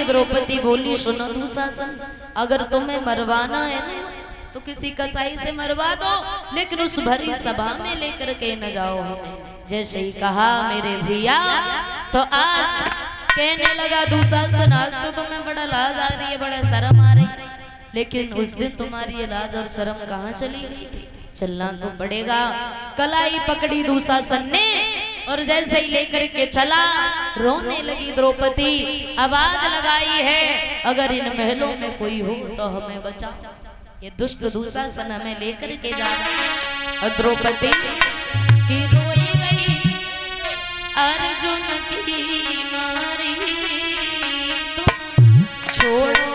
द्रौपदी बोली, सुनो दुशासन, अगर तुम्हें मरवाना है ना तो किसी कसाई से मरवा दो, लेकिन उस भरी सभा में लेकर के न जाओ हमें। जैसे ही कहा मेरे भैया, तो आज कहने लगा दुशासन, आज तो तुम्हें बड़ा लाज आ रही है, बड़ा शर्म आ रही है, लेकिन उस दिन तुम्हारी ये लाज और शर्म कहाँ चली गई थी? चलना तो पड़ेगा। कलाई पकड़ी दुशासन ने और जैसे ही लेकर के चला, रोने लगी द्रौपदी, आवाज लगाई है, अगर इन महलों में कोई हो तो हमें बचाओ, ये दुष्ट दुशासन हमें लेकर के जा रहा है। और द्रौपदी की रोई गई, अर्जुन की नारी तुम छोड़ो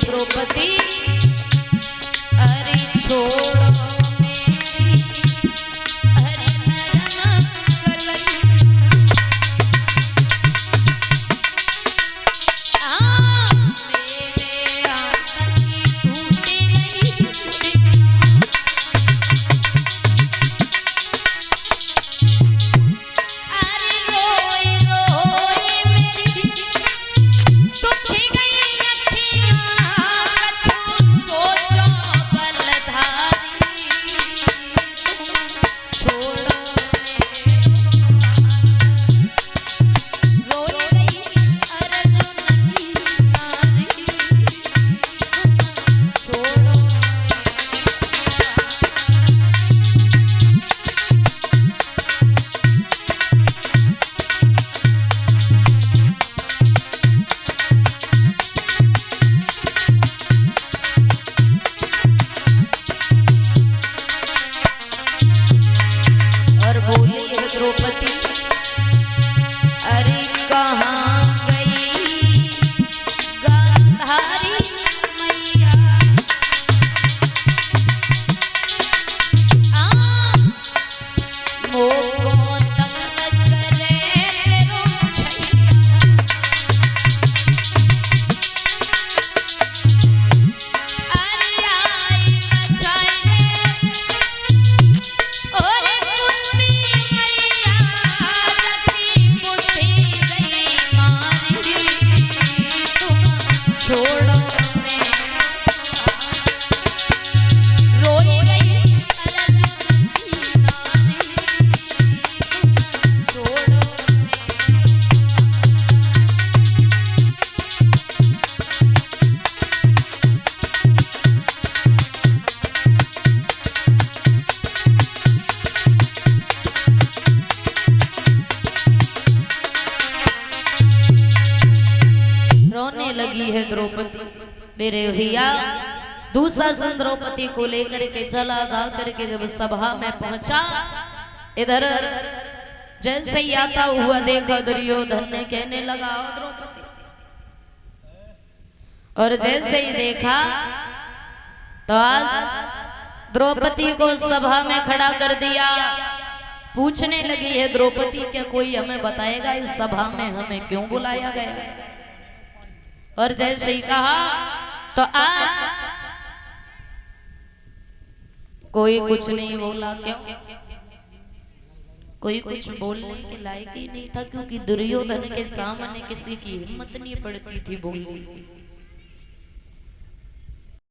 द्रौपदी, अरे छोड़ो मेरी हरि नरम कलई, मेरे आंगन की टूटी गई चुड़िया, अरे रोई रोई मेरी दुखी गई द्रौपदी, अरे कहाँ गई गांधारी मैया, मोको तंग करे तेरो छैया, अरे आई बचाए और कुंती छोड़ो रोई गई अर्जुन की नारी, छोड़ो रोने लगी है द्रौपदी। मेरे भैया दुशासन द्रौपदी को लेकर के चला, जा करके जब सभा में पहुंचा, इधर जैसे ही आता हुआ देखा दुर्योधन ने कहने लगा द्रौपदी, और जैसे ही देखा तो आज द्रौपदी को सभा में खड़ा कर दिया। पूछने लगी है द्रौपदी, क्या कोई हमें बताएगा इस सभा में हमें क्यों बुलाया गया? और जैसे ही कहा तो आज कोई कुछ नहीं बोला। क्यों? कोई कुछ बोलने के लायक ही नहीं था, क्योंकि दुर्योधन के सामने किसी की हिम्मत नहीं पड़ती थी बोलने की।